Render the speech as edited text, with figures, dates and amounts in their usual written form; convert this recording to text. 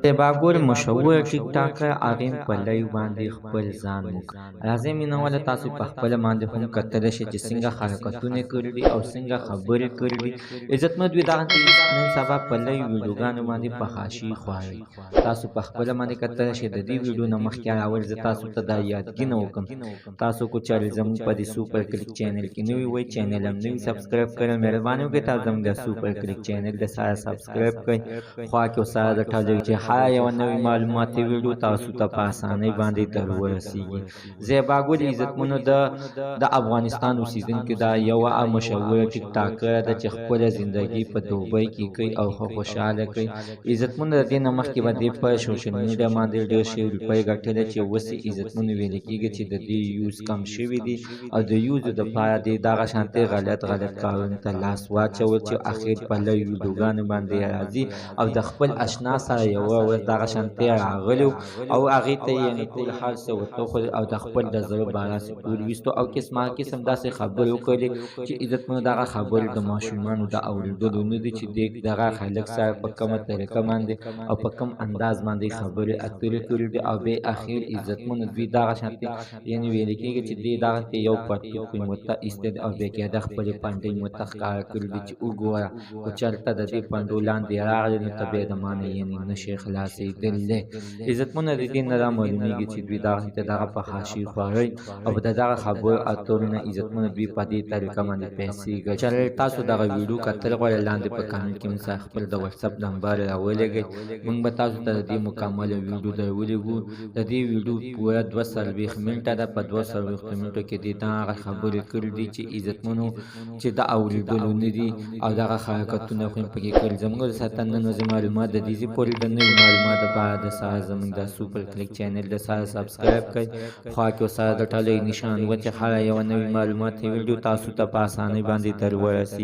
زیباګل مشهور ټیک ټاکر هغې په لایو باندې خپل ځان وکړ. راځئ مینهواله تاسو په خپله باندې هم کتلی شئ چې څنګه حرکتونه یې کړي دي او څنګه خبرې کړي دي. عزتمند وي دغسې نن سبا په لایو ویډیوګانو باندې په حاشیې خواروي. تاسو په خپله باندې کتلی شئ. د دې ویډیو نه مخکې اول زه تاسو ته دا یادګینه وکړم، تاسو کو چارې زموږ په دې سوپر کلیک چینل کې نوي وئ، چینل هم نوي سبسکرایب کړئ. مهرباني وکړئ تاسو زموږ د سوپر کلیک چینل د سره سبسکرایب کړئ، خوا کې سره د ټاله چې هر یوه نوې معلوماتي ویډیو تاسو ته په اسانۍ باندې در ورسیږي. زیباګل عزتمنو د افغانستان اوسېدونکې ده، یوه مشهوره ټیک ټاکره ده چې خپله زندګي په دوبۍ کې کوي او ښه خوشحاله کوي. عزتمنو د دې نه مخکې به دې په سوشل میډیا باندې ډېر ښې روپۍ ګټلې چې اوس یې عزتمنو ویل کېږي چې د دې یوز کم شوي دي او د یوزو دپاره دې دغه شانتې غلط کارونو ته لاس واچول چې اخر په لویو ویډیوګانو باندې راځي او د خپل اشنا سره یوه ورځ دغه شانتې راغلی او هغې ته یې یعنې ټول هر څه ورته وښودل او د خپل د زړه باراسې ټول ویستو او قسم داسې خبرې وکړلې چې عزتمنو دغه خبرې د ماشومانو د اورېدلو نه دي چې دغه خلک سره په کومه طریقه باندې او په کوم انداز باندې خبرې اترې کړي دي او بیا اخر عزتمنو دوی دغه شانتې یعنې ویل کېږي چې دې دغسې یو پرتوګ یې ورته ایستی دی او بیا کې د خپلې پنډۍ ورته ښکاره کړي دي چې وګوره که چېرته د دې پنډو لاندې راغلې نو ته بیا د ما نه یعنې نشې خلاصېدلی. عزتمنو د دې نه دا معلومېږي چې دوی دغه په حاشیې خوروي او د دغه خبرو اترو نه عزتمنو دوی په دې طریقه باندې پیسې ګټي. چېرې تاسو دغه ویډیو کتل غواړئ لاندې په کامنټ کې موږ سره خپل د وټساپ نمبر راولېږئ، موږ به تاسو ته د دې مکمله ویډیو درولېږو. د دې ویډیو پوره 240 منټه ده. په 240 منټو کې دې هغه خبرې کړي دي چې عزتمنو چې د اورېدلو نه دي او دغه حرکتونه خو یې پکې کړي. زموږ د سره ننوځي معلومات د دې پورې د نوي معلومات دپاره د سره زموږ د سوپر کلیک چینل د سره سبسکرایب کړئ، خوا کې سره د ټالۍ نشان و چې هره یوه نوې معلوماتي ویډیو تاسو ته په اسانۍ باندې در ورسي.